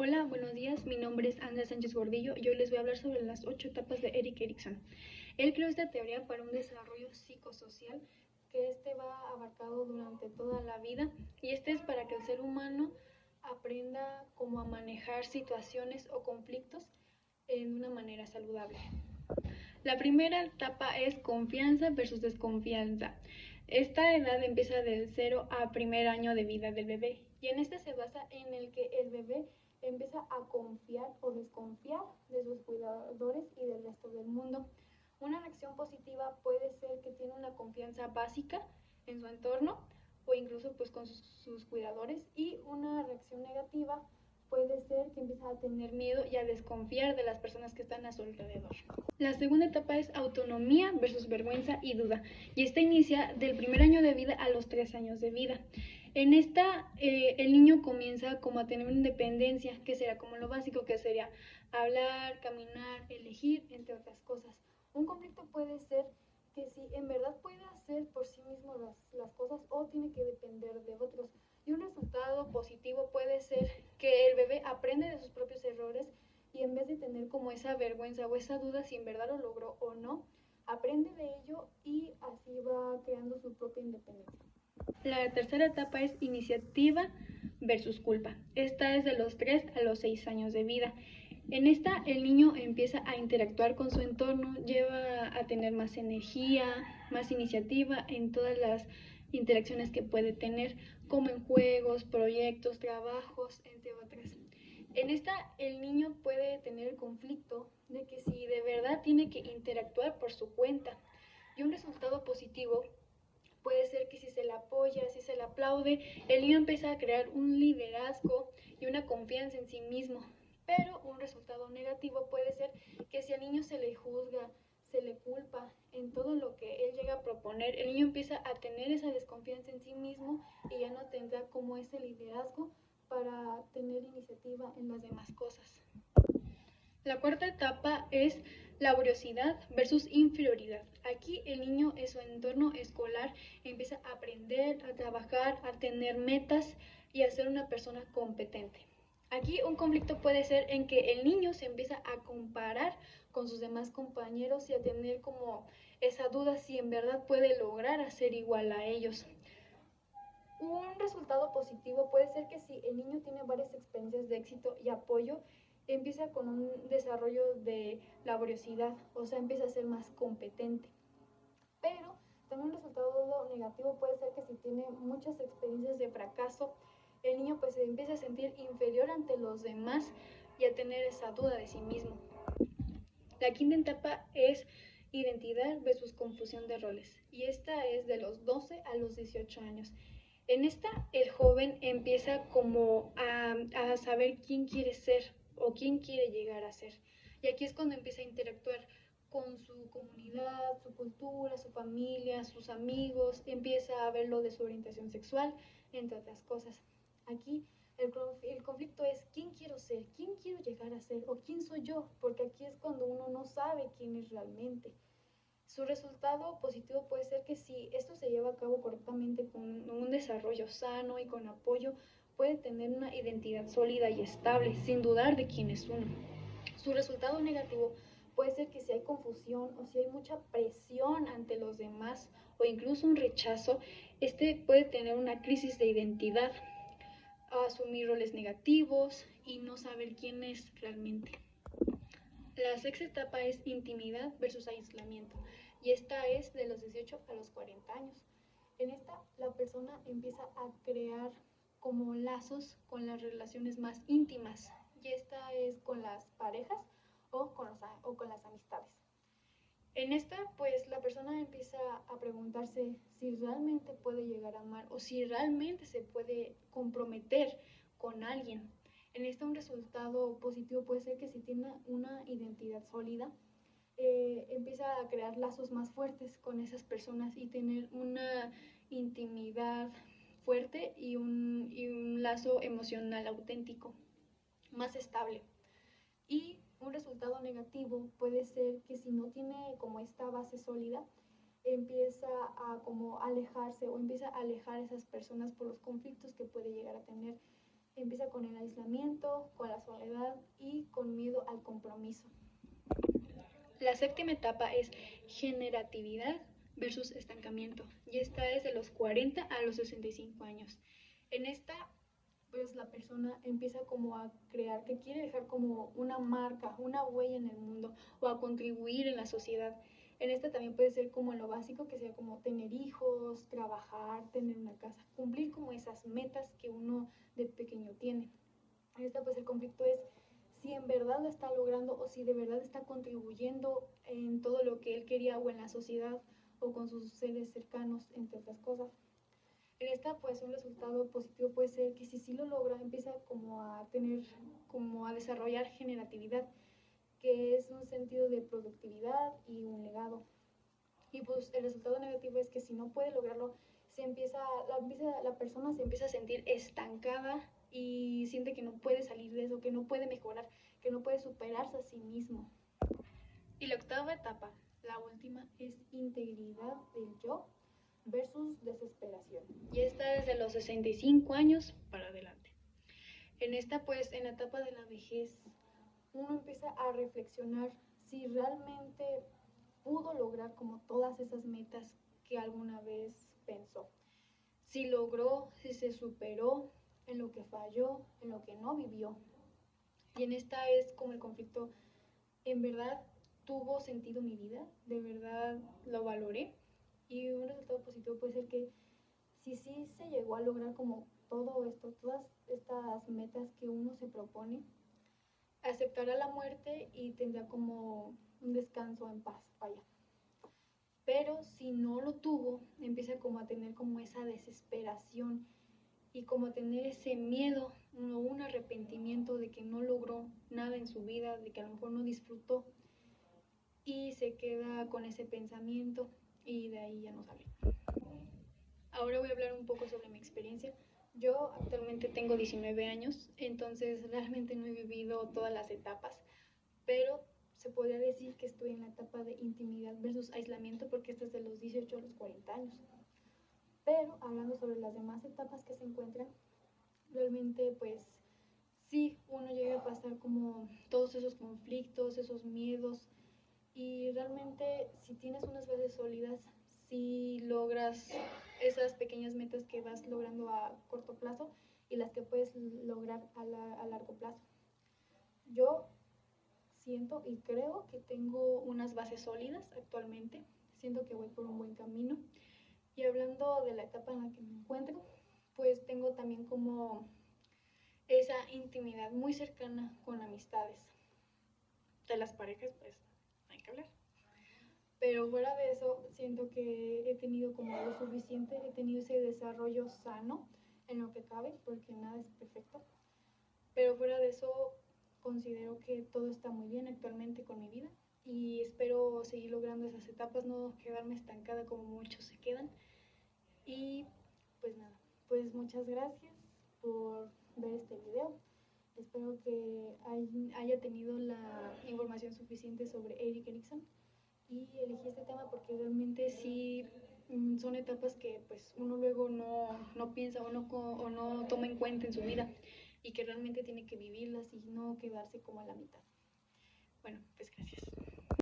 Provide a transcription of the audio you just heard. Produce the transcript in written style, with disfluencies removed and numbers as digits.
Hola, buenos días. Mi nombre es Andrea Sánchez Gordillo y hoy les voy a hablar sobre las 8 etapas de Erik Erikson. Él creó esta teoría para un desarrollo psicosocial que va abarcado durante toda la vida y es para que el ser humano aprenda cómo a manejar situaciones o conflictos en una manera saludable. La primera etapa es confianza versus desconfianza. Esta edad empieza del 0 al primer año de vida del bebé y en esta se basa en el que el bebé empieza a confiar o desconfiar de sus cuidadores y del resto del mundo. Una reacción positiva puede ser que tiene una confianza básica en su entorno o incluso pues con sus cuidadores, y una reacción negativa puede ser que empieza a tener miedo y a desconfiar de las personas que están a su alrededor. La segunda etapa es autonomía versus vergüenza y duda, y esta inicia del primer año de vida a los 3 años de vida. En esta, el niño comienza como a tener una independencia, que será como lo básico, que sería hablar, caminar, elegir, entre otras cosas. Un conflicto puede ser que si en verdad puede hacer por sí mismo las cosas o tiene que depender de otros. Y un resultado positivo puede ser que el bebé aprende de sus propios errores y en vez de tener como esa vergüenza o esa duda si en verdad lo logró o no, aprende de ello y así va creando su propia independencia. La tercera etapa es iniciativa versus culpa. Esta es de los 3 a los 6 años de vida. En esta el niño empieza a interactuar con su entorno, lleva a tener más energía, más iniciativa en todas las interacciones que puede tener, como en juegos, proyectos, trabajos, entre otras. En esta el niño puede tener el conflicto de que si de verdad tiene que interactuar por su cuenta, y un resultado positivo puede ser que si se le apoya, si se le aplaude, el niño empieza a crear un liderazgo y una confianza en sí mismo. Pero un resultado negativo puede ser que si al niño se le juzga, se le culpa en todo lo que él llega a proponer, el niño empieza a tener esa desconfianza en sí mismo y ya no tendrá como ese liderazgo para tener iniciativa en las demás cosas. La cuarta etapa es laboriosidad versus inferioridad. Aquí el niño en su entorno escolar empieza a aprender, a trabajar, a tener metas y a ser una persona competente. Aquí un conflicto puede ser en que el niño se empieza a comparar con sus demás compañeros y a tener como esa duda si en verdad puede lograr hacer igual a ellos. Un resultado positivo puede ser que si el niño tiene varias experiencias de éxito y apoyo, empieza con un desarrollo de laboriosidad, o sea, empieza a ser más competente. Pero también un resultado negativo puede ser que si tiene muchas experiencias de fracaso, el niño pues se empieza a sentir inferior ante los demás y a tener esa duda de sí mismo. La quinta etapa es identidad versus confusión de roles, y esta es de los 12 a los 18 años. En esta, el joven empieza como a saber quién quiere ser o quién quiere llegar a ser. Y aquí es cuando empieza a interactuar con su comunidad, su cultura, su familia, sus amigos, empieza a ver lo de su orientación sexual, entre otras cosas. Aquí el conflicto es quién quiero ser, quién quiero llegar a ser o quién soy yo, porque aquí es cuando uno no sabe quién es realmente. Su resultado positivo puede ser que si esto se lleva a cabo correctamente con un desarrollo sano y con apoyo, puede tener una identidad sólida y estable, sin dudar de quién es uno. Su resultado negativo puede ser que si hay confusión o si hay mucha presión ante los demás o incluso un rechazo, puede tener una crisis de identidad, asumir roles negativos y no saber quién es realmente. La sexta etapa es intimidad versus aislamiento, y esta es de los 18 a los 40 años. En esta, la persona empieza a crear como lazos con las relaciones más íntimas, y esta es con las parejas o con las amistades. En esta, pues la persona empieza a preguntarse si realmente puede llegar a amar o si realmente se puede comprometer con alguien. En esta, un resultado positivo puede ser que si tiene una identidad sólida, empieza a crear lazos más fuertes con esas personas y tener una intimidad fuerte y un lazo emocional auténtico, más estable. Y un resultado negativo puede ser que si no tiene como esta base sólida, empieza a como alejarse o empieza a alejar a esas personas por los conflictos que puede llegar a tener. Empieza con el aislamiento, con la soledad y con miedo al compromiso. La séptima etapa es generatividad versus estancamiento, y esta es de los 40 a los 65 años. En esta, pues la persona empieza como a crear, que quiere dejar como una marca, una huella en el mundo o a contribuir en la sociedad. En esta también puede ser como en lo básico, que sea como tener hijos, trabajar, tener una casa, cumplir como esas metas que uno de pequeño tiene. En esta pues el conflicto es si en verdad lo está logrando o si de verdad está contribuyendo en todo lo que él quería o en la sociedad o con sus seres cercanos, entre otras cosas. En esta pues un resultado positivo puede ser que si sí lo logra, empieza como a tener, como a desarrollar generatividad, que es un sentido de productividad y un legado. Y pues el resultado negativo es que si no puede lograrlo, la persona se empieza a sentir estancada y siente que no puede salir de eso, que no puede mejorar, que no puede superarse a sí mismo. Y la octava etapa, la última, es integridad del yo versus desesperación. Y esta es de los 65 años para adelante. En esta, pues, en la etapa de la vejez, uno empieza a reflexionar si realmente pudo lograr como todas esas metas que alguna vez pensó. Si logró, si se superó en lo que falló, en lo que no vivió. Y en esta es como el conflicto, ¿en verdad tuvo sentido mi vida? ¿De verdad lo valoré? Y un resultado positivo puede ser que si sí se llegó a lograr como todo esto, todas estas metas que uno se propone, aceptará la muerte y tendrá como un descanso en paz, vaya. Pero si no lo tuvo, empieza como a tener como esa desesperación y como a tener ese miedo o un arrepentimiento de que no logró nada en su vida, de que a lo mejor no disfrutó y se queda con ese pensamiento y de ahí ya no sale. Ahora voy a hablar un poco sobre mi experiencia. Yo actualmente tengo 19 años, entonces realmente no he vivido todas las etapas, pero se podría decir que estoy en la etapa de intimidad versus aislamiento porque esta es de los 18 a los 40 años. Pero hablando sobre las demás etapas que se encuentran, realmente pues sí, uno llega a pasar como todos esos conflictos, esos miedos, y realmente si tienes unas bases sólidas, si logras esas pequeñas metas que vas logrando a corto plazo y las que puedes lograr a largo plazo. Yo siento y creo que tengo unas bases sólidas actualmente, siento que voy por un buen camino. Y hablando de la etapa en la que me encuentro, pues tengo también como esa intimidad muy cercana con amistades. De las parejas, pues hay que hablar. Pero fuera de eso, siento que he tenido como lo suficiente, he tenido ese desarrollo sano en lo que cabe, porque nada es perfecto. Pero fuera de eso, considero que todo está muy bien actualmente con mi vida y espero seguir logrando esas etapas, no quedarme estancada como muchos se quedan. Y pues nada, pues muchas gracias por ver este video. Espero que haya tenido la información suficiente sobre Erik Erikson y elegí este tema porque realmente sí son etapas que pues uno luego no piensa o no toma en cuenta en su vida y que realmente tiene que vivirlas y no quedarse como a la mitad. Bueno, pues gracias.